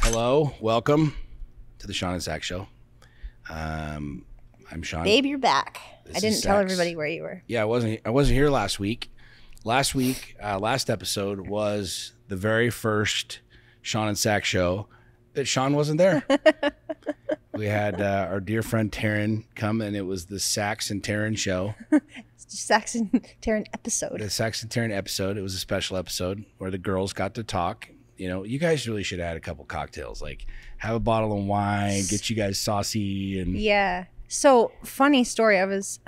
Hello, welcome to the Sean and Zach Show. I'm Sean. Babe, you're back. This I didn't is tell Zach's. everybody where you were. Yeah, I wasn't here last week. Last episode was the very first Sean and Zach show that Sean wasn't there. We had our dear friend Taryn come, and it was the Sax and Taryn show. It's just Saxon Taryn episode. The Sax and Taryn episode. It was a special episode where the girls got to talk. You know, you guys really should add a couple cocktails, like have a bottle of wine, get you guys saucy. And Yeah. So, funny story. I was,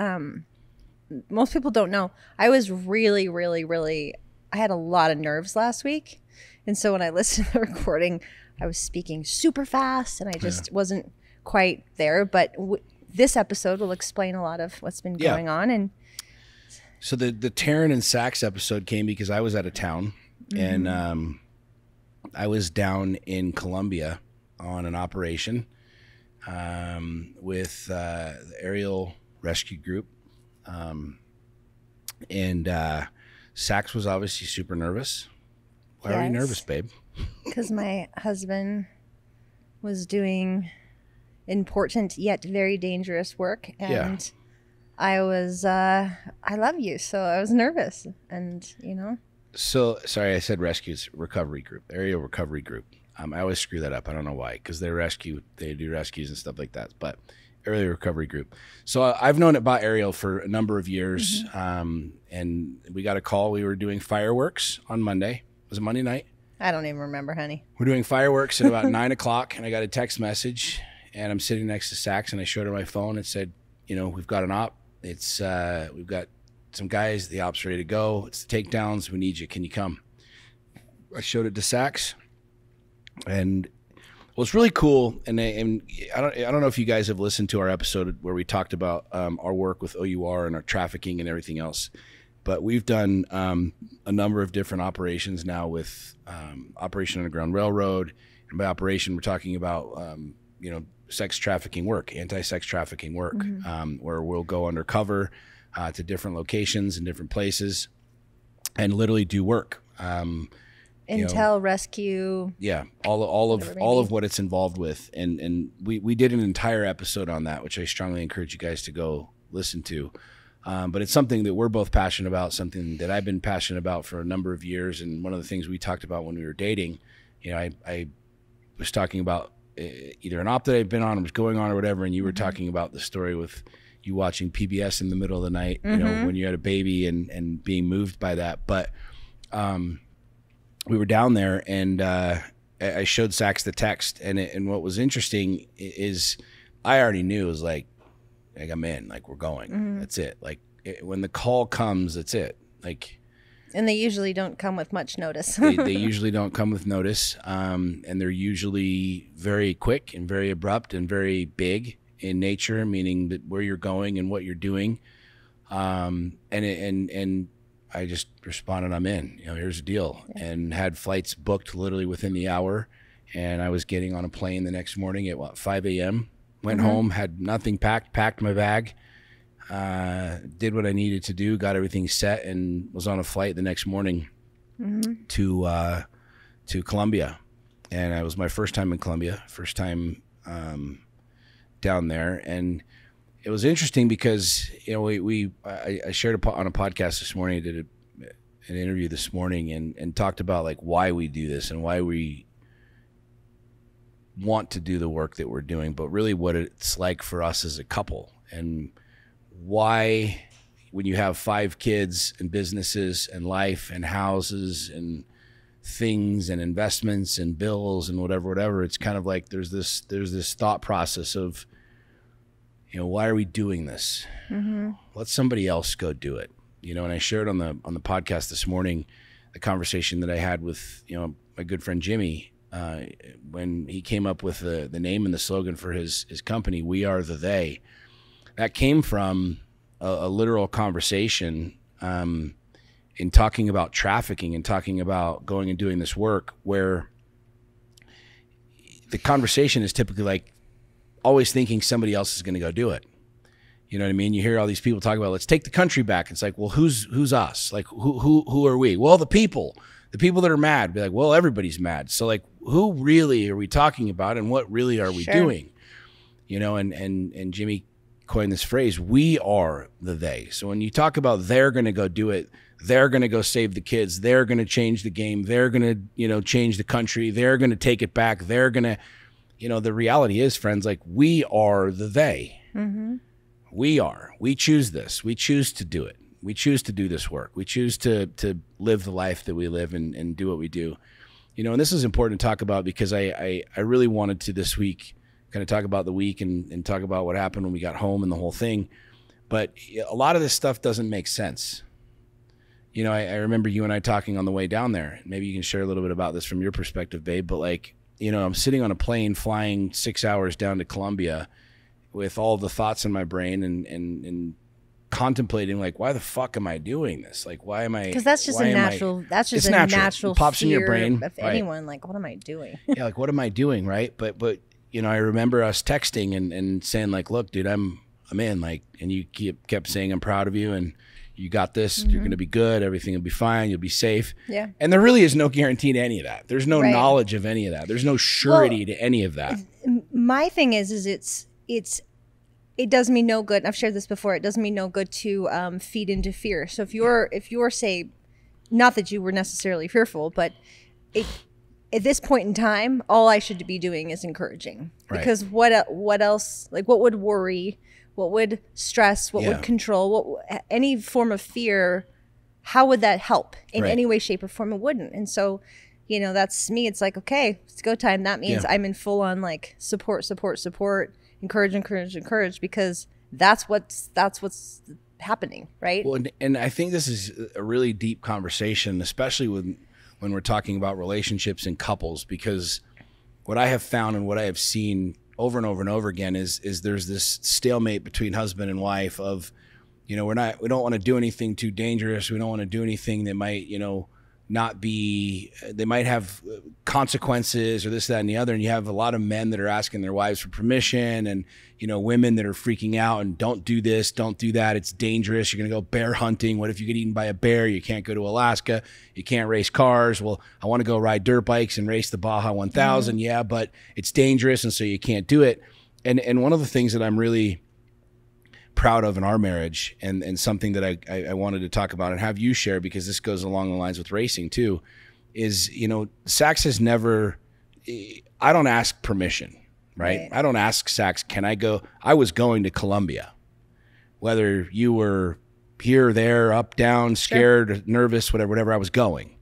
most people don't know, I was really, I had a lot of nerves last week. And so when I listened to the recording, I was speaking super fast and I just wasn't quite there. But this episode will explain a lot of what's been going on. And so the Taryn and Sax episode came because I was out of town and I was down in Colombia on an operation with the aerial rescue group. And Sax was obviously super nervous. Why are you nervous, babe? Because my husband was doing important yet very dangerous work. And I was, I love you. So I was nervous. And, you know. So, sorry, I said rescues, recovery group, aerial recovery group. I always screw that up. I don't know why, because they do rescues and stuff like that. But aerial recovery group. So I've known about aerial for a number of years. And we got a call. We were doing fireworks on Monday. Was it Monday night? I don't even remember, honey. We're doing fireworks at about 9 o'clock, and I got a text message, and I'm sitting next to Sax, and I showed her my phone and said, you know, we've got an op. It's we've got some guys. The op's ready to go. It's the takedowns. We need you. Can you come? I showed it to Sax, and well, it's really cool. And I don't know if you guys have listened to our episode where we talked about our work with OUR and our trafficking and everything else. But we've done a number of different operations now with Operation Underground Railroad. And by operation, we're talking about, sex trafficking work, anti-sex trafficking work, where we'll go undercover to different locations and different places and literally do work. Intel, rescue. Yeah, all of what it's involved with. And we did an entire episode on that, which I strongly encourage you guys to go listen to. But it's something that we're both passionate about, something that I've been passionate about for a number of years. And one of the things we talked about when we were dating, you know, I was talking about either an op that I've been on or was going on or whatever. And you were talking about the story with you watching PBS in the middle of the night, you know, when you had a baby and being moved by that. But we were down there and I showed Sax the text. And what was interesting is I already knew it was like I'm in, like we're going. That's it. Like when the call comes, that's it. Like, and they usually don't come with much notice. they usually don't come with notice, and they're usually very quick and very abrupt and very big in nature, meaning that where you're going and what you're doing. And I just responded, I'm in. You know, here's the deal, and had flights booked literally within the hour, and I was getting on a plane the next morning at 5 a.m. Went home, had nothing packed my bag, did what I needed to do, got everything set, and was on a flight the next morning to Colombia. And it was my first time in Colombia, first time down there. And it was interesting because, you know, I shared on a podcast this morning, did an interview this morning and talked about like why we do this and why we want to do the work that we're doing, but really what it's like for us as a couple, and why when you have 5 kids and businesses and life and houses and things and investments and bills and whatever, it's kind of like there's this thought process of, you know, why are we doing this? Let somebody else go do it, you know. And I shared on the podcast this morning the conversation that I had with, you know, my good friend Jimmy, when he came up with the name and the slogan for his company, We Are the They. That came from a literal conversation in talking about trafficking and talking about going and doing this work, where the conversation is typically like always thinking somebody else is going to go do it. You know what I mean? You hear all these people talk about, let's take the country back. It's like, well, who's us? Like, who are we? Well, the people that are mad. Be like, well, everybody's mad. So like, who really are we talking about, and what really are we doing? You know, and Jimmy coined this phrase, we are the they. So when you talk about they're going to go do it, they're going to go save the kids, they're going to change the game, they're going to, you know, change the country, they're going to take it back, they're going to, you know, the reality is, friends, like, we are the they. We choose this. We choose to do it. We choose to do this work. We choose to live the life that we live and do what we do. You know, and this is important to talk about because I really wanted to this week kind of talk about the week and talk about what happened when we got home and the whole thing. But a lot of this stuff doesn't make sense. You know, I remember you and I talking on the way down there. Maybe you can share a little bit about this from your perspective, babe. But like, you know, I'm sitting on a plane flying 6 hours down to Colombia with all the thoughts in my brain and contemplating, like, why the fuck am I doing this? Like, why am I? Because that's just a natural pops in your brain of anyone. Like, what am I doing? Yeah, like, what am I doing, right? But you know, I remember us texting and saying, like, look, dude, I'm in, like, and you kept saying, I'm proud of you and you got this. You're going to be good. Everything will be fine. You'll be safe. Yeah. And there really is no guarantee to any of that. There's no knowledge of any of that. There's no surety to any of that. My thing is it does me no good. I've shared this before. It does me no good to feed into fear. So if you're say, not that you were necessarily fearful, but at this point in time, all I should be doing is encouraging. Because what else? Like, what would worry? What would stress? What would control? Any form of fear? How would that help in any way, shape, or form? It wouldn't. And so, you know, that's me. It's like, okay, it's go time. That means I'm in full on like support, encourage, because that's what's happening, right? Well, and I think this is a really deep conversation, especially when we're talking about relationships and couples, because what I have found and what I have seen over and over and over again is there's this stalemate between husband and wife of, you know, we don't want to do anything too dangerous. We don't want to do anything that might, you know, not be, they might have consequences or this, that, and the other. And you have a lot of men that are asking their wives for permission, and, you know, women that are freaking out and don't do this, don't do that. It's dangerous. You're going to go bear hunting. What if you get eaten by a bear? You can't go to Alaska. You can't race cars. Well, I want to go ride dirt bikes and race the Baja 1000. Yeah, but it's dangerous. And so you can't do it. And one of the things that I'm really proud of in our marriage, and something that I wanted to talk about and have you share, because this goes along the lines with racing too, is, you know, Sax has never, I don't ask permission, right? I don't ask Sax, can I go? I was going to Colombia, whether you were here, there, up, down, scared, nervous, whatever, I was going.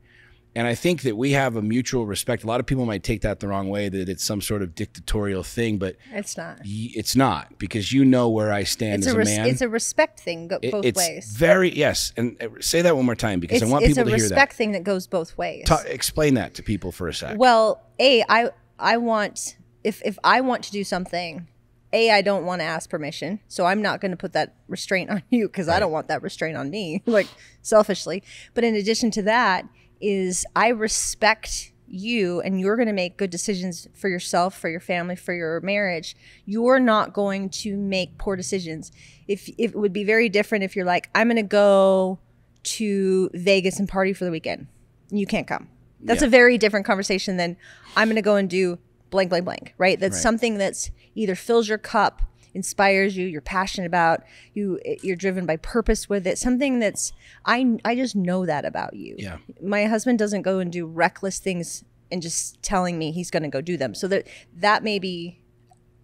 And I think that we have a mutual respect. A lot of people might take that the wrong way, that it's some sort of dictatorial thing, but it's not. It's not, because you know where I stand as a man. It's a respect thing, both ways. Yes. And say that one more time, because I want people to hear that. It's a respect thing that goes both ways. Explain that to people for a sec. Well, I want, if I want to do something, I don't want to ask permission. So I'm not going to put that restraint on you, because I don't want that restraint on me, like, selfishly. But in addition to that, is I respect you, and you're going to make good decisions for yourself, for your family, for your marriage. You're not going to make poor decisions. If it would be very different if you're like, I'm going to go to Vegas and party for the weekend, and you can't come. That's a very different conversation than I'm going to go and do blank, blank, blank, right? That's something that's either fills your cup, inspires you, you're passionate about, you're driven by purpose with it, something that's, I just know that about you. Yeah. My husband doesn't go and do reckless things and just telling me he's going to go do them. So that may be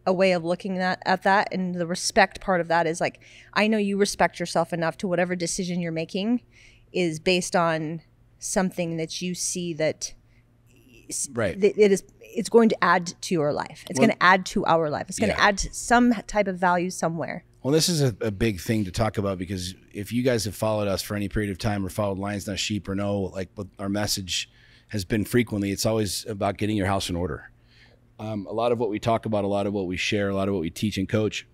a way of looking at that. And the respect part of that is like, I know you respect yourself enough to whatever decision you're making is based on something that you see that it's going to add to your life. It's going to add to our life. It's going to add to some type of value somewhere. Well, this is a big thing to talk about, because if you guys have followed us for any period of time, or followed Lions Not Sheep, or know like what our message has been frequently, it's always about getting your house in order. A lot of what we talk about, a lot of what we share, a lot of what we teach and coach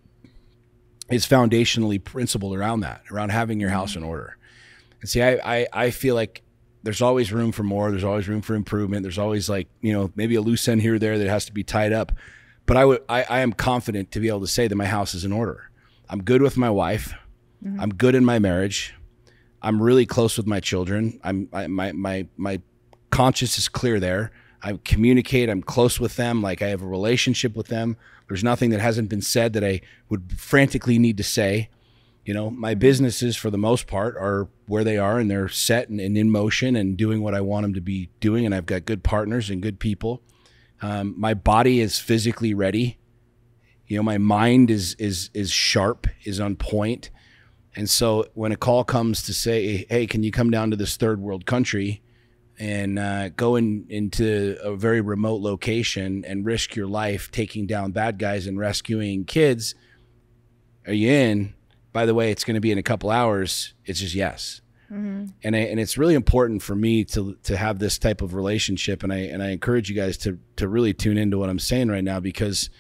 is foundationally principled around that, around having your house in order. And see, I feel like there's always room for more. There's always room for improvement. There's always, like, you know, maybe a loose end here or there that has to be tied up. But I am confident to be able to say that my house is in order. I'm good with my wife. I'm good in my marriage. I'm really close with my children. My conscience is clear there. I communicate. I'm close with them. Like, I have a relationship with them. There's nothing that hasn't been said that I would frantically need to say. You know, my businesses for the most part are where they are, and they're set and in motion and doing what I want them to be doing. And I've got good partners and good people. My body is physically ready. You know, my mind is sharp, is on point. And so when a call comes to say, hey, can you come down to this third world country and go into a very remote location and risk your life taking down bad guys and rescuing kids, are you in? By the way, it's going to be in a couple hours. It's just yes. Mm-hmm. And it's really important for me to have this type of relationship. And I encourage you guys to really tune into what I'm saying right now, because,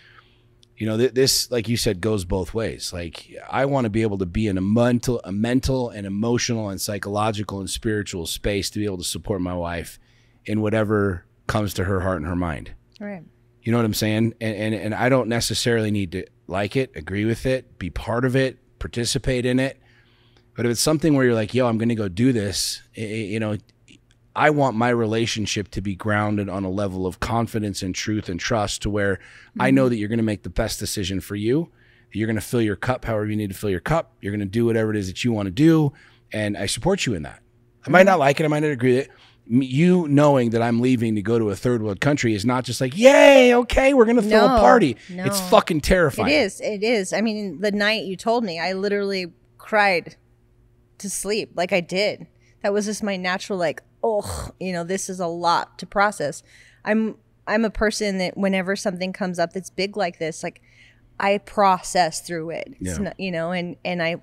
you know, this, like you said, goes both ways. Like, I want to be able to be in a mental and emotional and psychological and spiritual space to be able to support my wife in whatever comes to her heart and her mind. Right. You know what I'm saying? And I don't necessarily need to like it, agree with it, be part of it, participate in it. But if it's something where you're like, yo, I'm going to go do this, you know, I want my relationship to be grounded on a level of confidence and truth and trust, to where I know that you're going to make the best decision for you. You're going to fill your cup however you need to fill your cup. You're going to do whatever it is that you want to do. And I support you in that. I might not like it. I might not agree with it. You knowing that I'm leaving to go to a third world country is not just like, yay, okay, we're going to throw a party. No. It's fucking terrifying. It is. I mean, the night you told me, I literally cried to sleep. Like, I did. That was just my natural, like, oh, you know, this is a lot to process. I'm a person that whenever something comes up that's big like this, like, I process through it. Yeah. It's not, you know, and I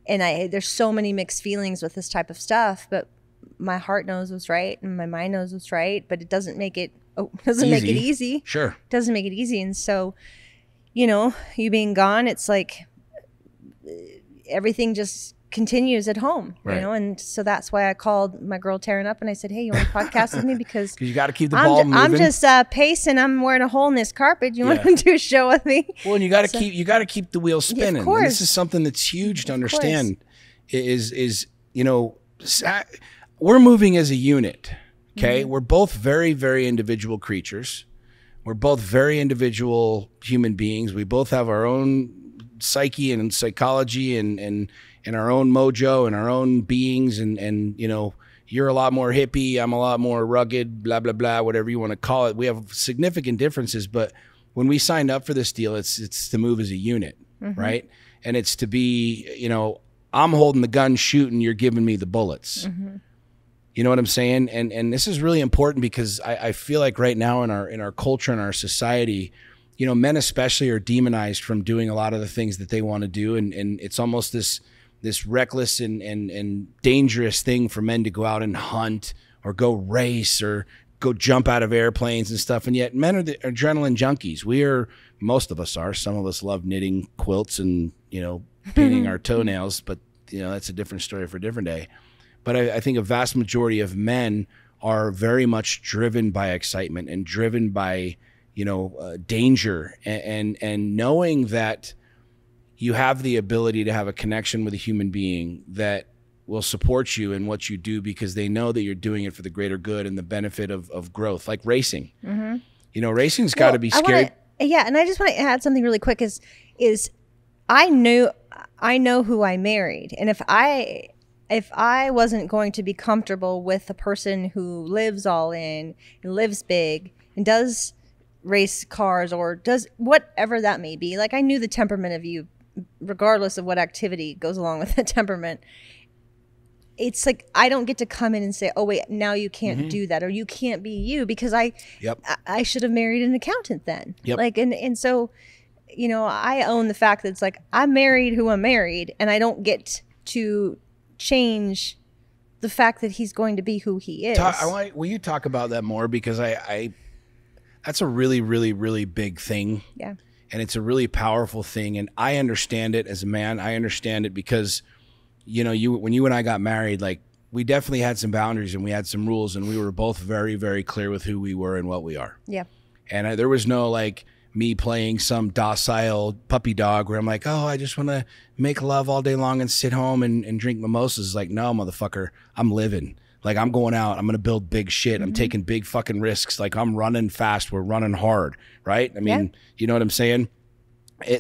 there's so many mixed feelings with this type of stuff, but my heart knows what's right and my mind knows what's right, but it doesn't make it make it easy. Sure. It doesn't make it easy. And so, you know, you being gone, it's like everything just continues at home, right. You know? And so that's why I called my girl Taryn up and I said, hey, you want to podcast with me? Because you got to keep the ball moving. I'm just pacing. I'm wearing a hole in this carpet. You want to do a show with me? Well, and you got to keep the wheel spinning. Of course. And this is something that's huge to understand is, you know, we're moving as a unit. Okay. Mm-hmm. We're both very, very individual creatures. We're both very individual human beings. We both have our own psyche and psychology and our own mojo and our own beings. And, you know, you're a lot more hippie. I'm a lot more rugged, blah, blah, blah, whatever you want to call it. We have significant differences, but when we signed up for this deal, it's to move as a unit, right? And it's to be, you know, I'm holding the gun shooting, you're giving me the bullets. You know what I'm saying? And this is really important because I feel like right now in our culture and our society, you know, men especially are demonized from doing a lot of the things that they want to do. And it's almost this reckless and dangerous thing for men to go out and hunt or go race or go jump out of airplanes and stuff. And yet men are the adrenaline junkies. Most of us are. Some of us love knitting quilts and, you know, painting our toenails, but, you know, that's a different story for a different day. But I think a vast majority of men are very much driven by excitement and driven by, you know, danger and knowing that you have the ability to have a connection with a human being that will support you in what you do because they know that you're doing it for the greater good and the benefit of growth, like racing. You know, racing's got to be scary. And I just want to add something really quick is I know who I married. And if I wasn't going to be comfortable with a person who lives all in and lives big and does race cars or does whatever that may be, like I knew the temperament of you, regardless of what activity goes along with the temperament. It's like I don't get to come in and say, oh, wait, now you can't do that or you can't be you because I should have married an accountant then. Like, and so, you know, I own the fact that it's like I'm married who I'm married and I don't get to change the fact that he's going to be who he is. Will you talk about that more? Because I that's a really, really, really big thing. Yeah. And it's a really powerful thing. And I understand it as a man. I understand it because, you know, when you and I got married, like we definitely had some boundaries and we had some rules and we were both very, very clear with who we were and what we are. Yeah. And there was no like me playing some docile puppy dog where I'm like, oh, I just want to make love all day long and sit home and drink mimosas. Like, no, motherfucker, I'm living. Like, I'm going out, I'm going to build big shit. I'm taking big fucking risks. Like, I'm running fast. We're running hard. Right. I mean, you know what I'm saying?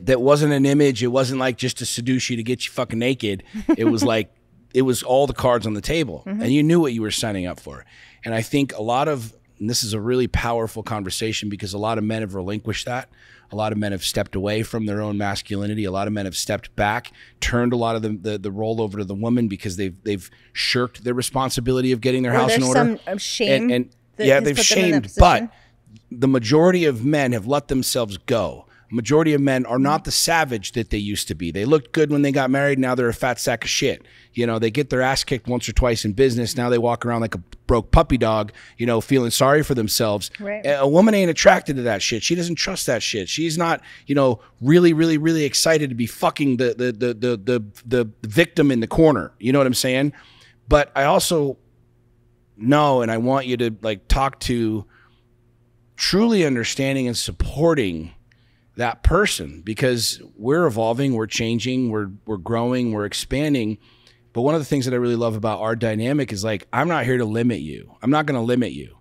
That wasn't an image. It wasn't like just to seduce you to get you fucking naked. It was like, it was all the cards on the table, and you knew what you were signing up for. And I think a lot of, and this is a really powerful conversation, because a lot of men have relinquished that. A lot of men have stepped away from their own masculinity. A lot of men have stepped back, turned a lot of the role over to the woman, because they've shirked their responsibility of getting their house in order. There's some shame. And yeah, they've shamed, but the majority of men have let themselves go. Majority of men are not the savage that they used to be. They looked good when they got married. Now they're a fat sack of shit. You know, they get their ass kicked once or twice in business. Now they walk around like a broke puppy dog, you know, feeling sorry for themselves. Right. A woman ain't attracted to that shit. She doesn't trust that shit. She's not, you know, really, really, really excited to be fucking the victim in the corner. You know what I'm saying? But I also know, and I want you to like talk to truly understanding and supporting that person, because we're evolving, we're changing, we're growing, we're expanding. But one of the things that I really love about our dynamic is like, I'm not here to limit you. I'm not going to limit you,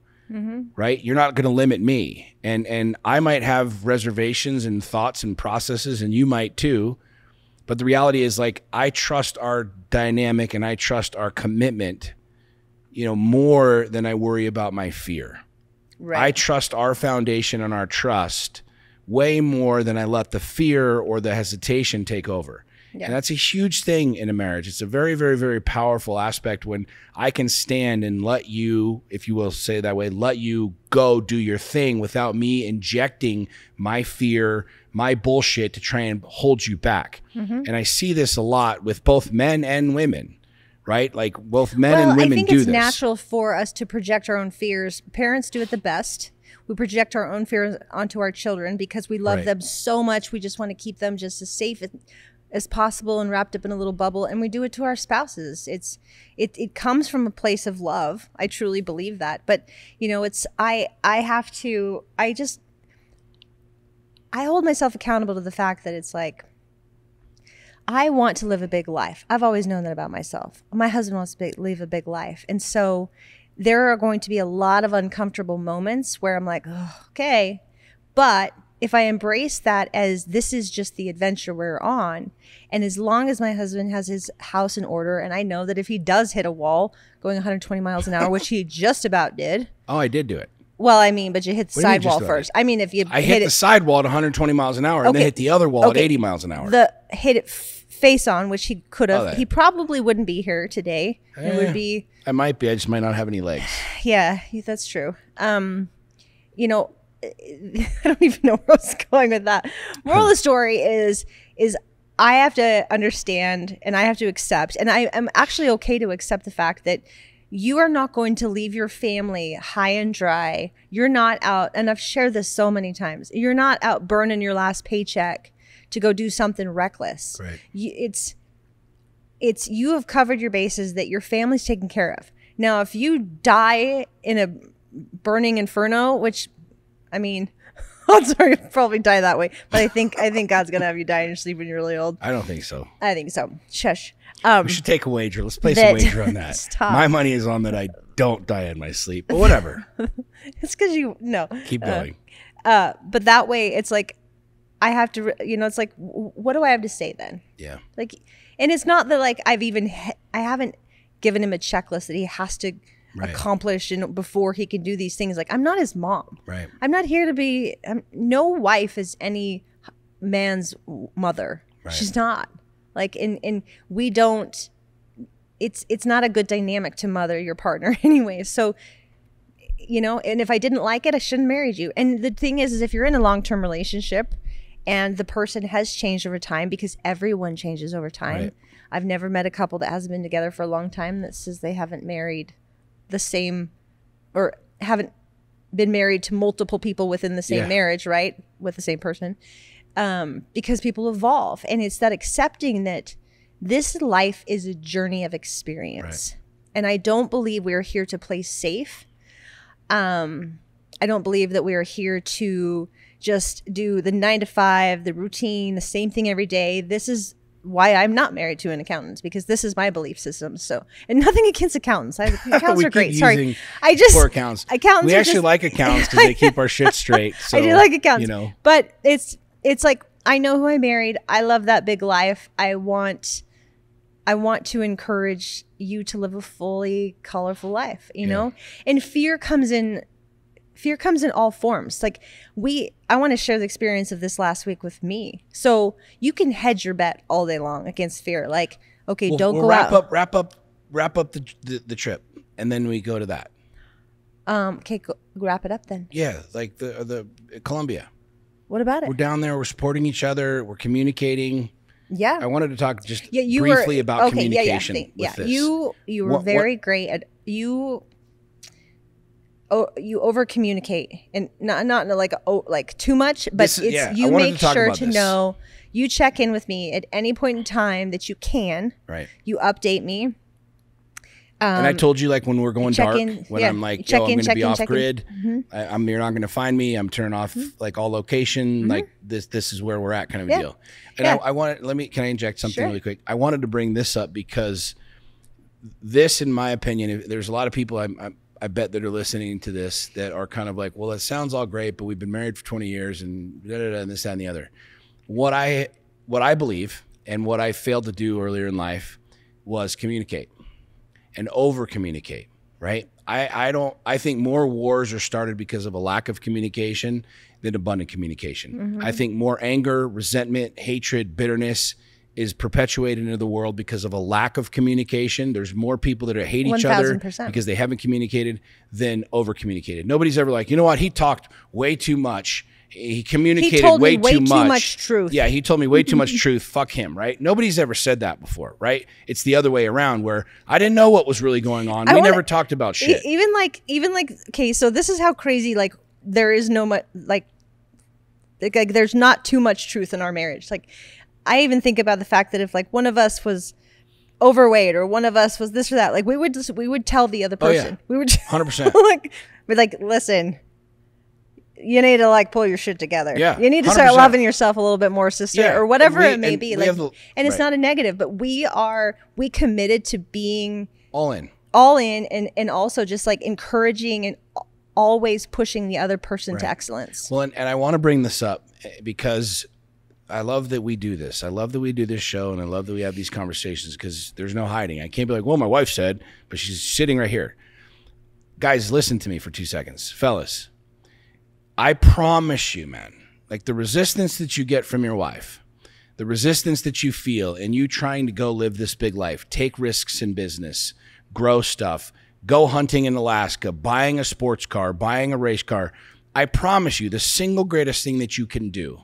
right? You're not going to limit me. And I might have reservations and thoughts and processes, and you might too. But the reality is, like, I trust our dynamic and I trust our commitment, you know, more than I worry about my fear. Right. I trust our foundation and our trust way more than I let the fear or the hesitation take over. Yeah. And that's a huge thing in a marriage. It's a very, very, very powerful aspect when I can stand and let you, if you will say it that way, let you go do your thing without me injecting my fear, my bullshit to try and hold you back. And I see this a lot with both men and women, right? Like both men and women do this. I think it's natural for us to project our own fears. Parents do it the best. We project our own fears onto our children because we love them so much. We just want to keep them just as safe as possible and wrapped up in a little bubble. And we do it to our spouses. It comes from a place of love. I truly believe that. But you know, I hold myself accountable to the fact that it's like, I want to live a big life. I've always known that about myself. My husband wants to live a big life. And so there are going to be a lot of uncomfortable moments where I'm like, oh, okay. But if I embrace that as this is just the adventure we're on, and as long as my husband has his house in order, and I know that if he does hit a wall going 120 miles an hour, which he just about did. Oh, I did do it. Well, I mean, but you hit the sidewall first. I mean, if you hit the sidewall at 120 miles an hour and then hit the other wall at 80 miles an hour. Hit it face on, you he could have. He probably wouldn't be here today. It would be. I might be. I just might not have any legs. Yeah, that's true. You know, I don't even know where I was going with that. Moral of the story is I have to understand and I have to accept, and I am actually okay to accept the fact that you are not going to leave your family high and dry. You're not out, and I've shared this so many times, you're not out burning your last paycheck to go do something reckless. Right. It's you have covered your bases, that your family's taken care of. Now, if you die in a burning inferno, which, I mean, I'm sorry, you'll probably die that way, but I think God's gonna have you die in your sleep when you're really old. I don't think so. I think so. Shush. We should take a wager. Let's place a wager on that. Stop. My money is on that I don't die in my sleep, but whatever. It's because keep going. But that way, it's like I have to. It's like, what do I have to say then? Yeah. Like, and it's not that like I haven't given him a checklist that he has to accomplish before he can do these things. Like, I'm not his mom. Right. I'm not here to be. No wife is any man's mother. Right. She's not. Like, and we don't. It's not a good dynamic to mother your partner anyway. So, and if I didn't like it, I shouldn't have married you. And the thing is if you're in a long-term relationship and the person has changed over time, because everyone changes over time. Right. I've never met a couple that hasn't been together for a long time that says they haven't married the same, or haven't been married to multiple people within the same marriage, right? With the same person. Because people evolve, and it's that accepting that this life is a journey of experience. Right. And I don't believe we're here to play safe. I don't believe that we are here to just do the 9 to 5, the routine, the same thing every day. This is why I'm not married to an accountant, because this is my belief system. So, and nothing against accountants. Accountants are great. Sorry, I just poor accountants. Accountants. We actually like accountants because they keep our shit straight. So, I do like accountants, you know, but it's like, I know who I married. I love that big life. I want to encourage you to live a fully colorful life, you know? And fear comes in all forms. Like I want to share the experience of this last week with me. So you can hedge your bet all day long against fear. Like, okay, don't go out. Wrap up the trip. And then we go to that. Okay, wrap it up then. Yeah. Like the Colombia. What about it? We're down there. We're supporting each other. We're communicating. Yeah. I wanted to talk just briefly about communication with this. You were very great at you over communicate, and not like too much, but you make sure to know, you check in with me at any point in time that you can. Right. You update me. And I told you, like, when we're going dark, when I'm like, yo, I'm going to be off grid. Mm-hmm. You're not going to find me. I'm turning off like all location. Mm-hmm. Like this is where we're at, kind of a deal. And can I inject something really quick? I wanted to bring this up because this, in my opinion, there's a lot of people I bet that are listening to this that are kind of like, well, it sounds all great, but we've been married for 20 years and and this, that, and the other. What I believe and what I failed to do earlier in life was communicate. And over communicate, right? I think more wars are started because of a lack of communication than abundant communication. Mm-hmm. I think more anger, resentment, hatred, bitterness is perpetuated into the world because of a lack of communication. There's more people that hate each other because they haven't communicated than over communicated. Nobody's ever like, you know what? He talked way too much. He communicated way too much truth. Yeah, he told me way too much truth. Fuck him, right? Nobody's ever said that before, right? It's the other way around where I didn't know what was really going on. We never talked about shit. Even like, okay, so this is how crazy, like, there is no much, like there's not too much truth in our marriage. Like, I even think about the fact that if like one of us was overweight or one of us was this or that, like we would tell the other person. We would 100%. like, listen, you need to like pull your shit together. Yeah, you need to 100%. start loving yourself a little bit more, sister, or whatever it may be. Like, and it's not a negative, but we committed to being all in, and also just like encouraging and always pushing the other person to excellence. Well, and I want to bring this up because I love that we do this. I love that we do this show, and I love that we have these conversations because there's no hiding. I can't be like, well, my wife said, but she's sitting right here. Guys, listen to me for 2 seconds. Fellas, I promise you, man, like the resistance that you get from your wife, the resistance that you feel in you trying to go live this big life, take risks in business, grow stuff, go hunting in Alaska, buying a sports car, buying a race car. I promise you the single greatest thing that you can do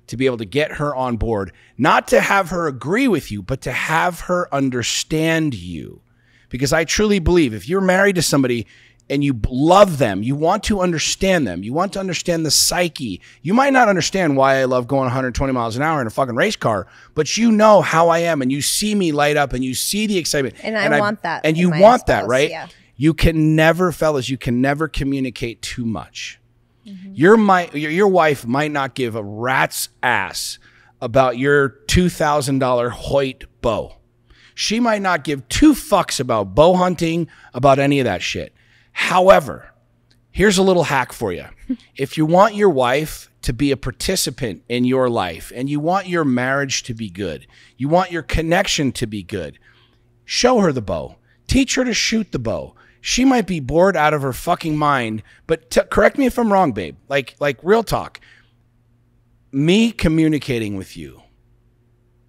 to be able to get her on board, not to have her agree with you, but to have her understand you. Because I truly believe if you're married to somebody and you love them, you want to understand them, you want to understand the psyche. You might not understand why I love going 120 miles an hour in a fucking race car, but you know how I am and you see me light up and you see the excitement. And I want that. And you want that, right? Yeah. You can never, fellas, you can never communicate too much. Mm-hmm. Your wife might not give a rat's ass about your $2,000 Hoyt bow. She might not give 2 fucks about bow hunting, about any of that shit. However, here's a little hack for you. If you want your wife to be a participant in your life and you want your marriage to be good, you want your connection to be good, show her the bow. Teach her to shoot the bow. She might be bored out of her fucking mind, but correct me if I'm wrong, babe. Like real talk. Me communicating with you,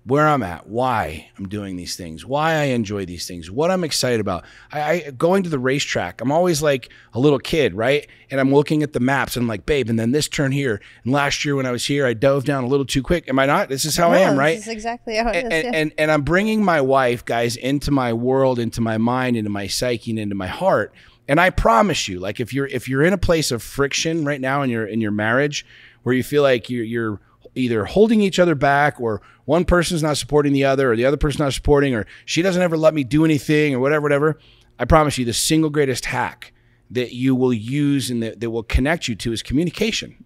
where I'm at, why I'm doing these things, why I enjoy these things, what I'm excited about. I going to the racetrack, I'm always like a little kid, right? And I'm looking at the maps and I'm like, babe, and then this turn here. And last year when I was here, I dove down a little too quick. Am I not? This is how I am, right? This is exactly how it is. And I'm bringing my wife, guys, into my world, into my mind, into my psyche, and into my heart. And I promise you, like if you're in a place of friction right now in your marriage, where you feel like you're either holding each other back, or one person's not supporting the other, or the other person's not supporting, or she doesn't ever let me do anything, or whatever, I promise you the single greatest hack that you will use and that will connect you to is communication.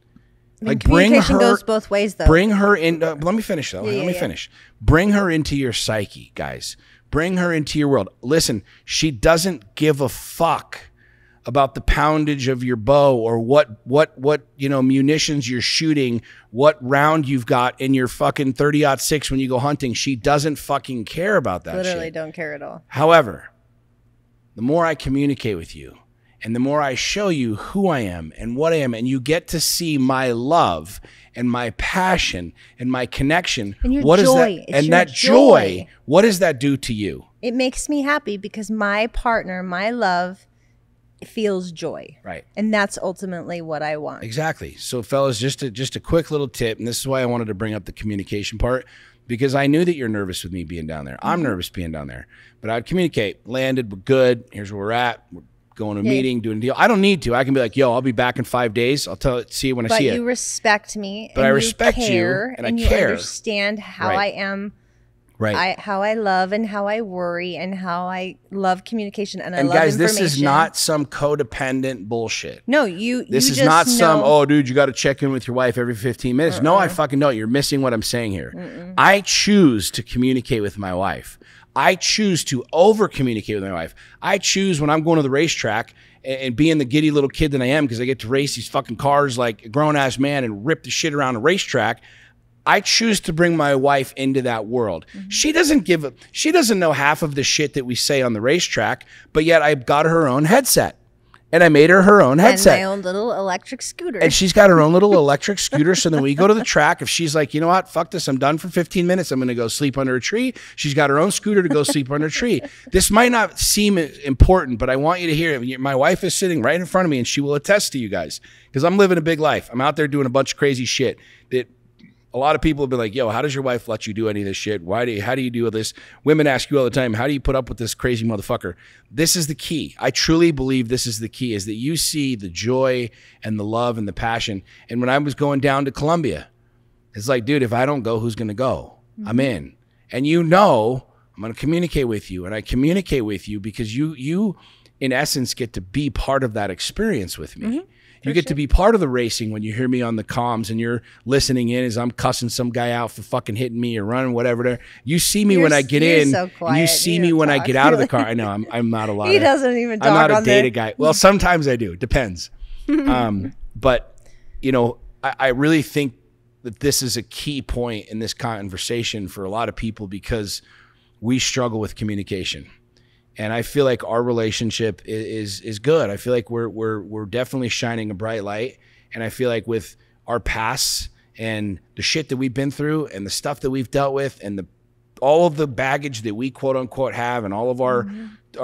I mean, communication goes both ways, though. Bring her in. Let me finish, though. Let me finish. Bring her into your psyche, guys. Bring her into your world. Listen, she doesn't give a fuck about the poundage of your bow or what munitions you're shooting, what round you've got in your fucking 30-06 when you go hunting. She doesn't fucking care about that. Literally shit. Don't care at all. However, the more I communicate with you and the more I show you who I am and what I am, and you get to see my love and my passion and my connection. And your what joy. Is that? It's and your that joy, what does that do to you? It makes me happy because my partner, my love, feels joy. Right. And that's ultimately what I want. Exactly. So fellas, just a quick little tip, and this is why I wanted to bring up the communication part, because I knew that you're nervous with me being down there. I'm nervous being down there, but I'd communicate, landed, we're good, here's where we're at, we're going to a meeting, doing a deal. I don't need to. I can be like, yo, I'll be back in 5 days. I'll see you when I see you. But you respect me. But I respect you, and I care. You understand how I am. Right. How I love and how I worry and how I love communication and I love guys, information. this is not some codependent bullshit. No, This you is just not some, know. oh, dude, you got to check in with your wife every 15 minutes. No, I fucking know. You're missing what I'm saying here. I choose to communicate with my wife. I choose to over-communicate with my wife. I choose when I'm going to the racetrack and being the giddy little kid that I am because I get to race these fucking cars like a grown-ass man and rip the shit around the racetrack. I choose to bring my wife into that world. She doesn't know half of the shit that we say on the racetrack, but yet I got her own headset. And I made her own headset. And my own little electric scooter. And she's got her own little electric scooter. So then we go to the track. If she's like, you know what, fuck this, I'm done for 15 minutes. I'm going to go sleep under a tree. She's got her own scooter to go sleep under a tree. This might not seem important, but I want you to hear it. My wife is sitting right in front of me and she will attest to you guys because I'm living a big life. I'm out there doing a bunch of crazy shit that a lot of people have been like, yo, how does your wife let you do any of this shit? How do you do this? Women ask you all the time, how do you put up with this crazy motherfucker? This is the key. I truly believe this is the key, is that you see the joy and the love and the passion. And when I was going down to Colombia, it's like, dude, if I don't go, who's going to go? I'm in. And I'm going to communicate with you. And I communicate with you because you in essence, get to be part of that experience with me. You get to be part of the racing when you hear me on the comms and you're listening in as I'm cussing some guy out for fucking hitting me or running, whatever. You see me when I get in, so and you see me when I get out of the car. I know I'm not a lot. He doesn't even talk. I'm not a on data guy. Well, sometimes I do. Depends. But I really think that this is a key point in this conversation for a lot of people because we struggle with communication. And I feel like our relationship is good. I feel like we're definitely shining a bright light. And I feel like with our pasts and the shit that we've been through and the stuff that we've dealt with and all of the baggage that we quote unquote have and all of our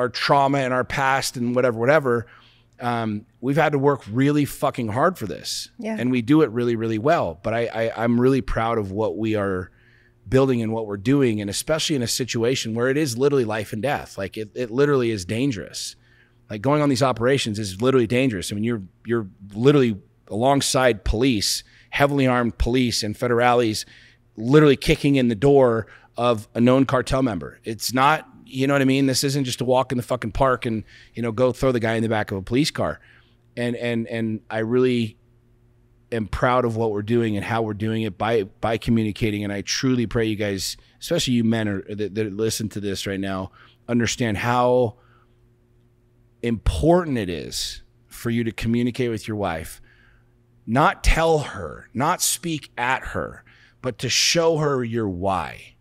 trauma and our past and whatever, we've had to work really fucking hard for this. Yeah. And we do it really, really well. But I'm really proud of what we are building and what we're doing, and especially in a situation where it is literally life and death. Like it literally is dangerous. Like going on these operations is literally dangerous. I mean, you're literally alongside police, heavily armed police and federales, literally kicking in the door of a known cartel member. It's not, you know what I mean? This isn't just to walk in the fucking park and, go throw the guy in the back of a police car. And I really am proud of what we're doing and how we're doing it by communicating. And I truly pray you guys, especially you men that listen to this right now, understand how important it is for you to communicate with your wife, not tell her, not speak at her, but to show her your why.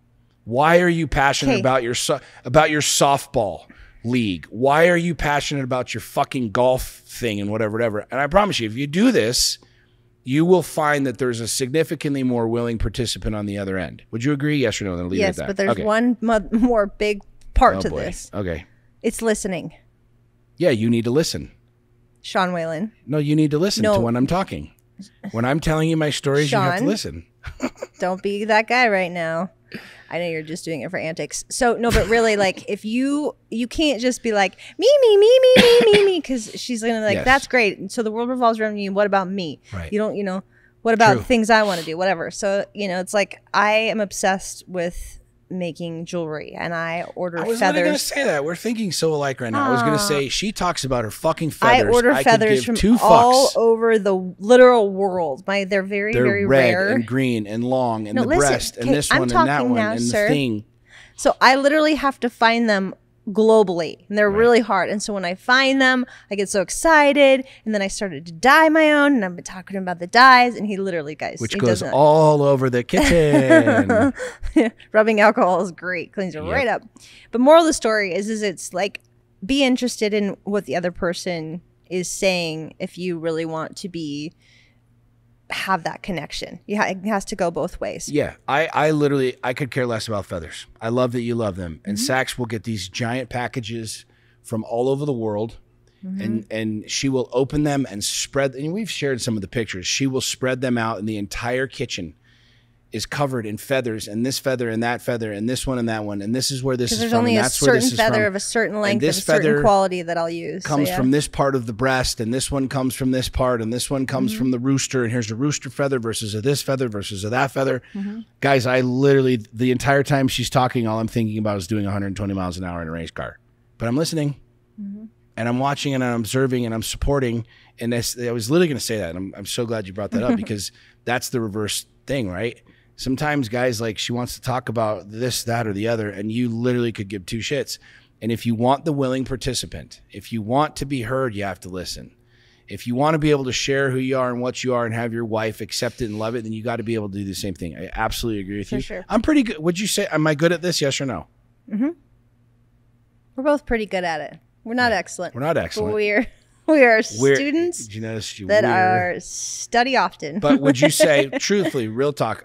Why are you passionate about your softball league? Why are you passionate about your fucking golf thing and whatever? And I promise you, if you do this, you will find that there's a significantly more willing participant on the other end. Would you agree? Yes or no? Then leave it at that. Yes, but there's one more big part to this. Okay. It's listening. Yeah, you need to listen. Sean Whalen. No, you need to listen to when I'm talking. When I'm telling you my stories, you have to listen. Don't be that guy right now. I know you're just doing it for antics. So no, but really, like, if you can't just be like me, because she's gonna like, that's great. So the world revolves around you. What about me? Right. You don't, what about things I want to do? Whatever. So it's like I am obsessed with making jewelry, and I order I was feathers. going to say that. We're thinking so alike right now. I was going to say, she talks about her fucking feathers. I order feathers from all over the literal world. They're very, very red rare. and green and long and the breast and this one and that one and the thing. So I literally have to find them globally, and they're really hard. And so when I find them, I get so excited, and then I started to dye my own, and I've been talking about the dyes, and he literally, guys, which goes all over the kitchen. Rubbing alcohol is great, cleans it right up. But moral of the story is it's like, be interested in what the other person is saying if you really want to have that connection. It has to go both ways. Yeah. I literally, I could care less about feathers. I love that you love them. And Saks will get these giant packages from all over the world. And she will open them and spread, and we've shared some of the pictures. She will spread them out, and the entire kitchen is covered in feathers, and this feather and that feather and this one and that one, and this is where this is from. There's only a certain feather of a certain length, of a certain quality that I'll use. Comes from this part of the breast, and this one comes from this part, and this one comes from the rooster, and here's a rooster feather versus a this feather versus a that feather. Guys, I literally, the entire time she's talking, all I'm thinking about is doing 120 miles an hour in a race car. But I'm listening, and I'm watching, and I'm observing, and I'm supporting, and I was literally going to say that, and I'm so glad you brought that up, because that's the reverse thing, right? Sometimes guys, like, she wants to talk about this, that, or the other, and you literally could give two shits. And if you want the willing participant, if you want to be heard, you have to listen. If you want to be able to share who you are and what you are and have your wife accept it and love it, then you got to be able to do the same thing. I absolutely agree with you. Sure. I'm pretty good. Would you say, am I good at this? Yes or no? We're both pretty good at it. We're not excellent. We're not excellent. We are students that are study often. But would you say, truthfully, real talk,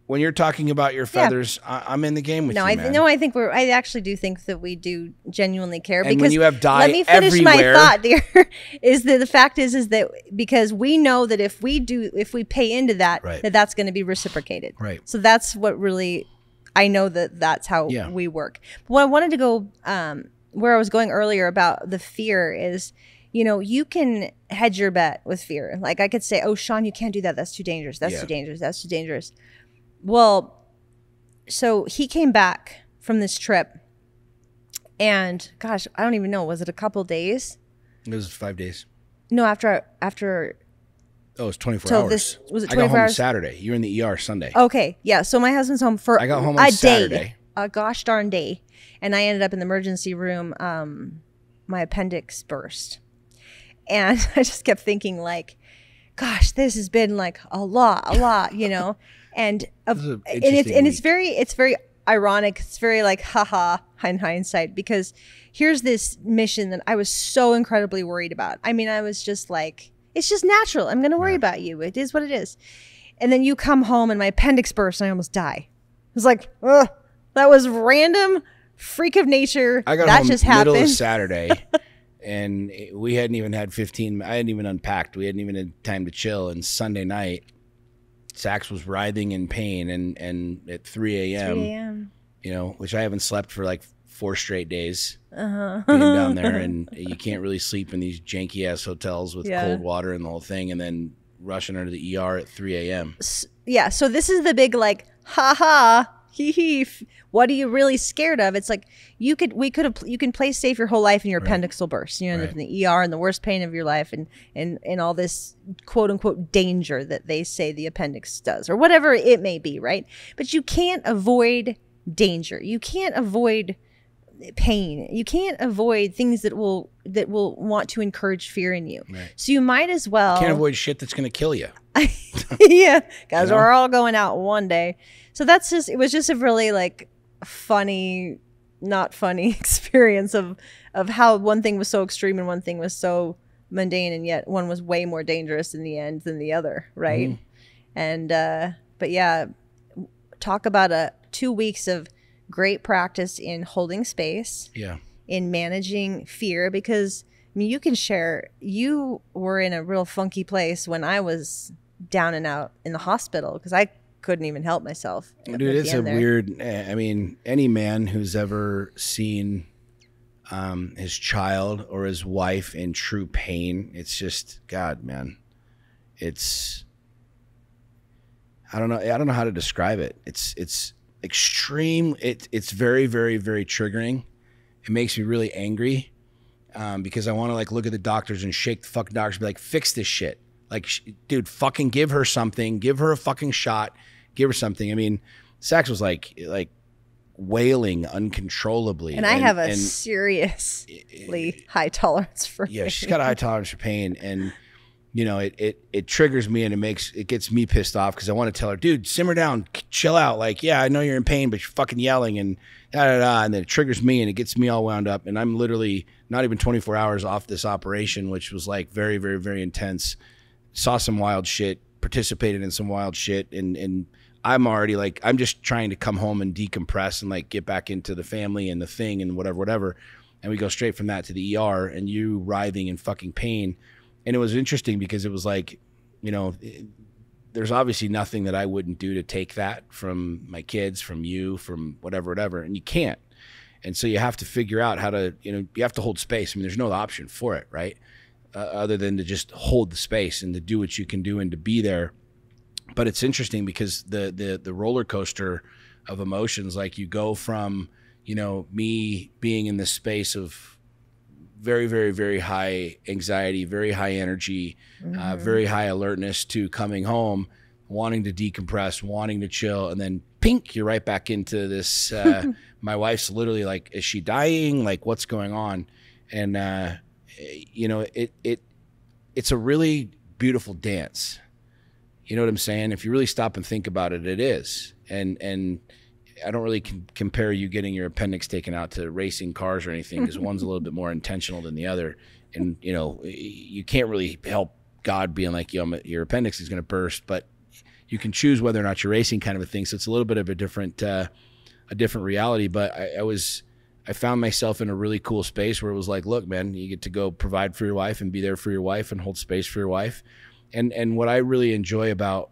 when you're talking about your feathers, I'm in the game with you, man. I actually do think that we do genuinely care. And because when you have dye let me finish everywhere, my thought there, is that the fact is that because we know that if we pay into that, that's going to be reciprocated. Right. So that's what really, I know that's how we work. But what I wanted to go, where I was going earlier about the fear is, you can hedge your bet with fear. Like I could say, oh, Sean, you can't do that. That's too dangerous. That's too dangerous. That's too dangerous. Well, so he came back from this trip, and gosh, I don't even know. Was it a couple days? It was 5 days. No, after. Oh, it was 24 hours. Was it 24 hours? I got home Saturday. You were in the ER Sunday. Okay, yeah. So my husband's home for I got home on Saturday. A gosh darn day, and I ended up in the emergency room. My appendix burst, and I just kept thinking, like, gosh, this has been like a lot, And it's very ironic. It's very like haha in hindsight, because here's this mission that I was so incredibly worried about. I mean, I was just like, it's just natural. I'm going to worry about you. It is what it is. And then you come home and my appendix bursts and I almost die. It was like, ugh, that was random, freak of nature. I got that home just middle happened. of Saturday. And we hadn't even had I hadn't even unpacked. We hadn't even had time to chill. And Sunday night, Saks was writhing in pain, and at 3 a.m., which I haven't slept for like 4 straight days being down there, and you can't really sleep in these janky ass hotels with cold water and the whole thing, and then rushing her to the ER at 3 a.m. Yeah, so this is the big like, ha, hee hee. What are you really scared of? It's like you can play safe your whole life and your appendix will burst. You end up in the ER and the worst pain of your life, and all this quote unquote danger that they say the appendix does, or whatever it may be, right? But you can't avoid danger. You can't avoid pain. You can't avoid things that will want to encourage fear in you. Right. So you might as well. You can't avoid shit that's going to kill you. Yeah, guys, we're all going out one day. So it was just a really like funny, not funny experience of how one thing was so extreme and one thing was so mundane, and yet one was way more dangerous in the end than the other, right? And but yeah, talk about 2 weeks of great practice in holding space, in managing fear, because I mean, you can share, you were in a real funky place when I was down and out in the hospital because I couldn't even help myself. Dude, it's a weird, I mean, any man who's ever seen his child or his wife in true pain, it's just, God, man, I don't know how to describe it. It's extreme. It's very, very, very triggering. It makes me really angry because I want to like look at the doctors and shake the fucking doctors and be like, fix this shit. Like, dude, fucking give her something. Give her a fucking shot. Give her something. I mean, Sax was like wailing uncontrollably. And I have a seriously high tolerance for pain. She's got a high tolerance for pain. And, you know, it triggers me and it gets me pissed off because I want to tell her, dude, simmer down, chill out. Like, yeah, I know you're in pain, but you're fucking yelling and da, da, da. And then it triggers me and it gets me all wound up. And I'm literally not even 24 hours off this operation, which was like very, very, very intense. Saw some wild shit, participated in some wild shit. And I'm already like, I'm just trying to come home and decompress and like get back into the family and the thing and whatever. And we go straight from that to the ER and you writhing in fucking pain. And it was interesting because it was like, you know, there's obviously nothing that I wouldn't do to take that from my kids, from you, from whatever. And you can't. And so you have to figure out how to, you know, you have to hold space. I mean, there's no option for it, right? Other than to just hold the space and to do what you can do and to be there. But it's interesting because the roller coaster of emotions, like you go from, you know, me being in this space of very, very, very high anxiety, very high energy, very high alertness to coming home, wanting to decompress, wanting to chill, and then pink, you're right back into this. My wife's literally like, is she dying? Like, what's going on? And, you know, it's a really beautiful dance. You know what I'm saying? If you really stop and think about it, it is. And I don't really compare you getting your appendix taken out to racing cars or anything because one's a little bit more intentional than the other. And, you know, you can't really help God being like, yo, your appendix is going to burst, but you can choose whether or not you're racing kind of a thing. So it's a little bit of a different reality. But I found myself in a really cool space where it was like, look, man, you get to go provide for your wife and be there for your wife and hold space for your wife. And what I really enjoy about,